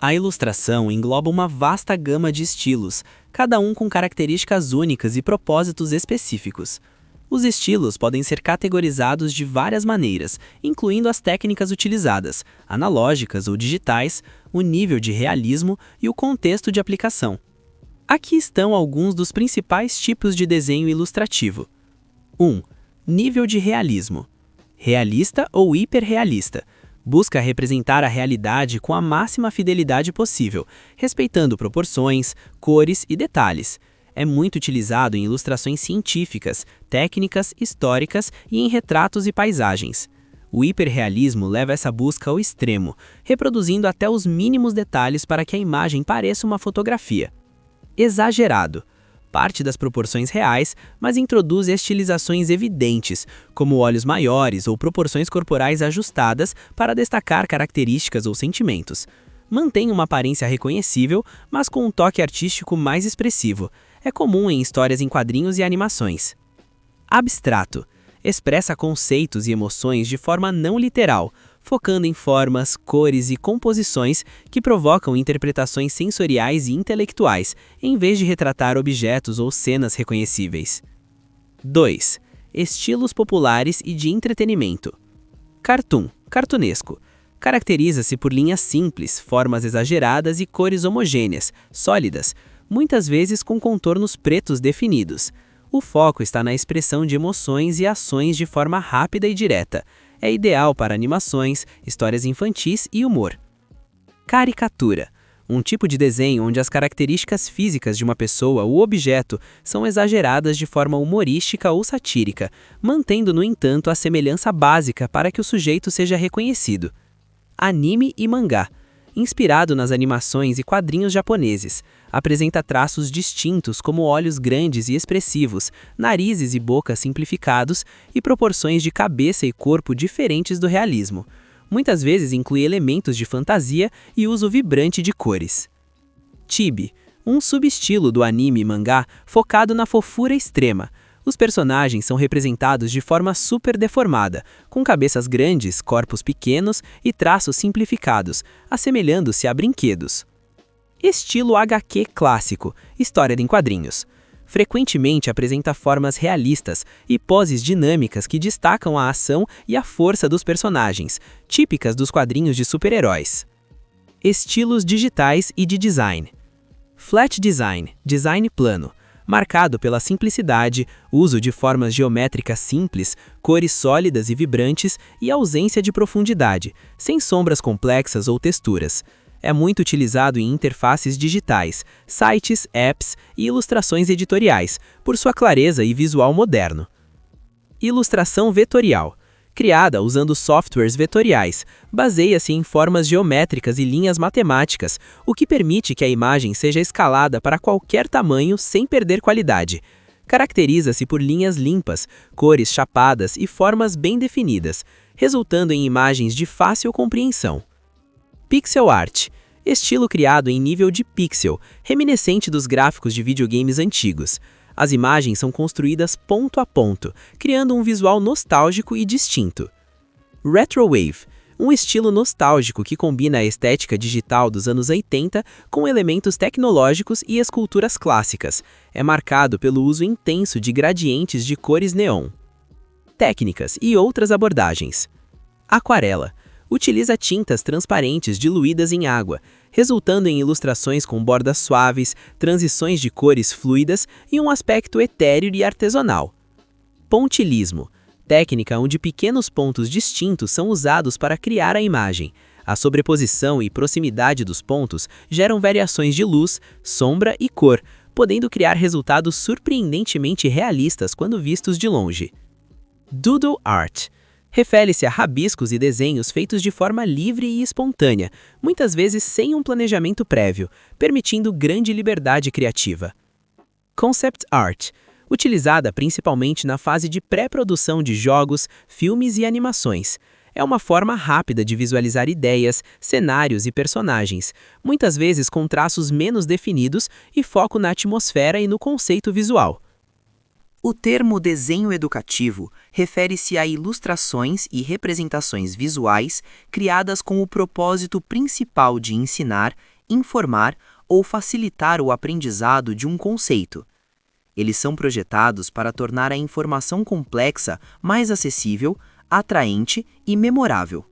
A ilustração engloba uma vasta gama de estilos, cada um com características únicas e propósitos específicos. Os estilos podem ser categorizados de várias maneiras, incluindo as técnicas utilizadas, analógicas ou digitais, o nível de realismo e o contexto de aplicação. Aqui estão alguns dos principais tipos de desenho ilustrativo. 1. Nível de realismo. Realista ou hiperrealista. Busca representar a realidade com a máxima fidelidade possível, respeitando proporções, cores e detalhes. É muito utilizado em ilustrações científicas, técnicas, históricas e em retratos e paisagens. O hiperrealismo leva essa busca ao extremo, reproduzindo até os mínimos detalhes para que a imagem pareça uma fotografia. Exagerado. Parte das proporções reais, mas introduz estilizações evidentes, como olhos maiores ou proporções corporais ajustadas para destacar características ou sentimentos. Mantém uma aparência reconhecível, mas com um toque artístico mais expressivo. É comum em histórias em quadrinhos e animações. Abstrato. Expressa conceitos e emoções de forma não literal, focando em formas, cores e composições que provocam interpretações sensoriais e intelectuais, em vez de retratar objetos ou cenas reconhecíveis. 2. Estilos populares e de entretenimento. Cartoon, cartunesco. Caracteriza-se por linhas simples, formas exageradas e cores homogêneas, sólidas, muitas vezes com contornos pretos definidos. O foco está na expressão de emoções e ações de forma rápida e direta. É ideal para animações, histórias infantis e humor. Caricatura. Um tipo de desenho onde as características físicas de uma pessoa ou objeto são exageradas de forma humorística ou satírica, mantendo, no entanto, a semelhança básica para que o sujeito seja reconhecido. Anime e mangá. Inspirado nas animações e quadrinhos japoneses, apresenta traços distintos como olhos grandes e expressivos, narizes e bocas simplificados e proporções de cabeça e corpo diferentes do realismo. Muitas vezes inclui elementos de fantasia e uso vibrante de cores. Chibi, um subestilo do anime e mangá focado na fofura extrema. Os personagens são representados de forma super deformada, com cabeças grandes, corpos pequenos e traços simplificados, assemelhando-se a brinquedos. Estilo HQ clássico, história em quadrinhos. Frequentemente apresenta formas realistas e poses dinâmicas que destacam a ação e a força dos personagens, típicas dos quadrinhos de super-heróis. Estilos digitais e de design. Flat design, design plano. Marcado pela simplicidade, uso de formas geométricas simples, cores sólidas e vibrantes e ausência de profundidade, sem sombras complexas ou texturas. É muito utilizado em interfaces digitais, sites, apps e ilustrações editoriais, por sua clareza e visual moderno. Ilustração vetorial. Criada usando softwares vetoriais, baseia-se em formas geométricas e linhas matemáticas, o que permite que a imagem seja escalada para qualquer tamanho sem perder qualidade. Caracteriza-se por linhas limpas, cores chapadas e formas bem definidas, resultando em imagens de fácil compreensão. Pixel art. Estilo criado em nível de pixel, reminiscente dos gráficos de videogames antigos. As imagens são construídas ponto a ponto, criando um visual nostálgico e distinto. Retrowave, um estilo nostálgico que combina a estética digital dos anos 80 com elementos tecnológicos e esculturas clássicas. É marcado pelo uso intenso de gradientes de cores neon. Técnicas e outras abordagens. Aquarela. Utiliza tintas transparentes diluídas em água, resultando em ilustrações com bordas suaves, transições de cores fluidas e um aspecto etéreo e artesanal. Pontilhismo. Técnica onde pequenos pontos distintos são usados para criar a imagem. A sobreposição e proximidade dos pontos geram variações de luz, sombra e cor, podendo criar resultados surpreendentemente realistas quando vistos de longe. Doodle art. Refere-se a rabiscos e desenhos feitos de forma livre e espontânea, muitas vezes sem um planejamento prévio, permitindo grande liberdade criativa. Concept art. Utilizada principalmente na fase de pré-produção de jogos, filmes e animações. É uma forma rápida de visualizar ideias, cenários e personagens, muitas vezes com traços menos definidos e foco na atmosfera e no conceito visual. O termo desenho educativo refere-se a ilustrações e representações visuais criadas com o propósito principal de ensinar, informar ou facilitar o aprendizado de um conceito. Eles são projetados para tornar a informação complexa mais acessível, atraente e memorável.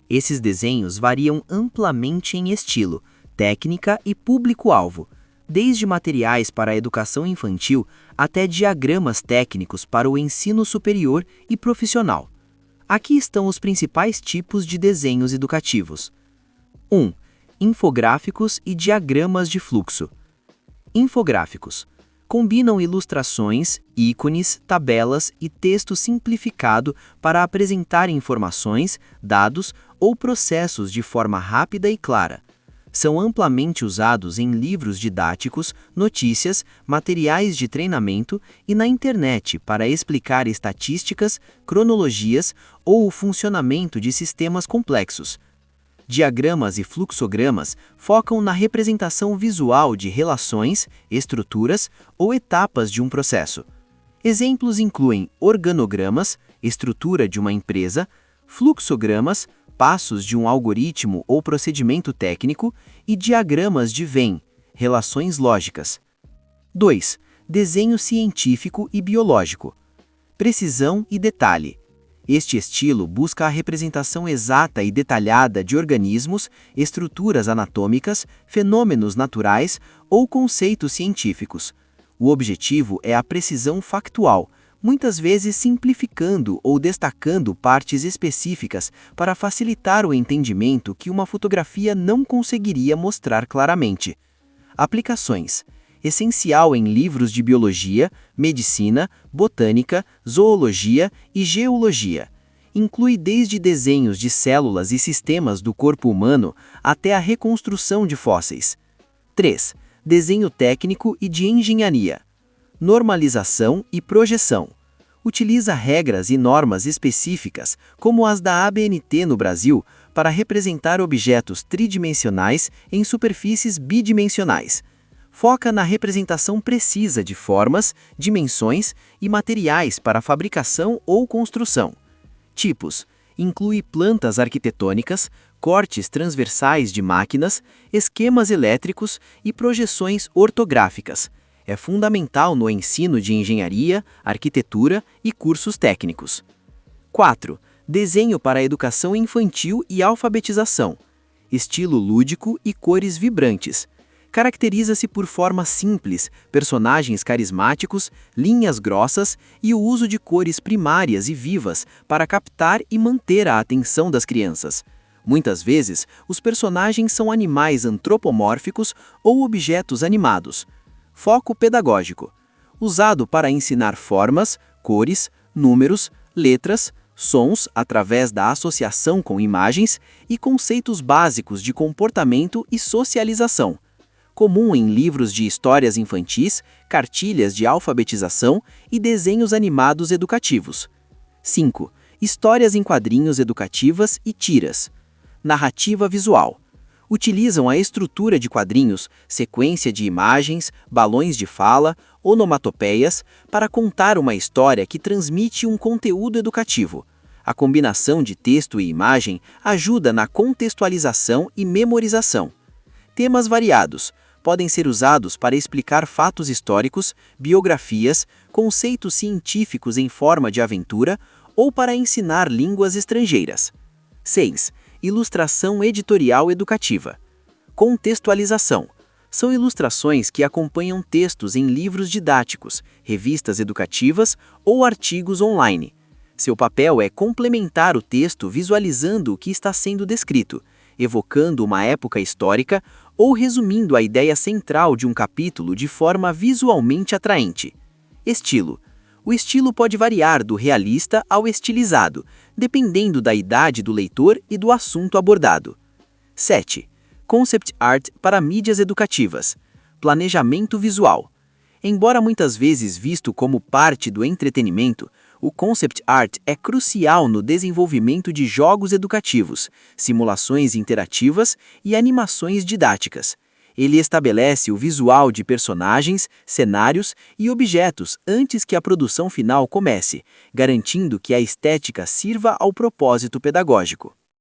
Esses desenhos variam amplamente em estilo, técnica e público-alvo, desde materiais para a educação infantil até diagramas técnicos para o ensino superior e profissional. Aqui estão os principais tipos de desenhos educativos. 1. Infográficos e diagramas de fluxo. Infográficos combinam ilustrações, ícones, tabelas e texto simplificado para apresentar informações, dados ou processos de forma rápida e clara. São amplamente usados em livros didáticos, notícias, materiais de treinamento e na internet para explicar estatísticas, cronologias ou o funcionamento de sistemas complexos. Diagramas e fluxogramas focam na representação visual de relações, estruturas ou etapas de um processo. Exemplos incluem organogramas, estrutura de uma empresa, fluxogramas, passos de um algoritmo ou procedimento técnico, e diagramas de Venn, relações lógicas. 2. Desenho científico e biológico. Precisão e detalhe. Este estilo busca a representação exata e detalhada de organismos, estruturas anatômicas, fenômenos naturais ou conceitos científicos. O objetivo é a precisão factual, muitas vezes simplificando ou destacando partes específicas para facilitar o entendimento que uma fotografia não conseguiria mostrar claramente. Aplicações: essencial em livros de biologia, medicina, botânica, zoologia e geologia. Inclui desde desenhos de células e sistemas do corpo humano até a reconstrução de fósseis. 3. Desenho técnico e de engenharia. Normalização e projeção. Utiliza regras e normas específicas, como as da ABNT no Brasil, para representar objetos tridimensionais em superfícies bidimensionais. Foca na representação precisa de formas, dimensões e materiais para fabricação ou construção. Tipos: inclui plantas arquitetônicas, cortes transversais de máquinas, esquemas elétricos e projeções ortográficas. É fundamental no ensino de engenharia, arquitetura e cursos técnicos. 4. Desenho para a educação infantil e alfabetização. Estilo lúdico e cores vibrantes. Caracteriza-se por forma simples, personagens carismáticos, linhas grossas e o uso de cores primárias e vivas para captar e manter a atenção das crianças. Muitas vezes, os personagens são animais antropomórficos ou objetos animados. Foco pedagógico. Usado para ensinar formas, cores, números, letras, sons através da associação com imagens e conceitos básicos de comportamento e socialização. Comum em livros de histórias infantis, cartilhas de alfabetização e desenhos animados educativos. 5. Histórias em quadrinhos educativas e tiras. Narrativa visual. Utilizam a estrutura de quadrinhos, sequência de imagens, balões de fala, onomatopeias, para contar uma história que transmite um conteúdo educativo. A combinação de texto e imagem ajuda na contextualização e memorização. Temas variados. Podem ser usados para explicar fatos históricos, biografias, conceitos científicos em forma de aventura ou para ensinar línguas estrangeiras. 6. Ilustração editorial educativa. Contextualização. São ilustrações que acompanham textos em livros didáticos, revistas educativas ou artigos online. Seu papel é complementar o texto visualizando o que está sendo descrito, evocando uma época histórica ou resumindo a ideia central de um capítulo de forma visualmente atraente. Estilo. O estilo pode variar do realista ao estilizado, dependendo da idade do leitor e do assunto abordado. 7. Concept Art para mídias educativas. Planejamento visual. Embora muitas vezes visto como parte do entretenimento, o Concept Art é crucial no desenvolvimento de jogos educativos, simulações interativas e animações didáticas. Ele estabelece o visual de personagens, cenários e objetos antes que a produção final comece, garantindo que a estética sirva ao propósito pedagógico.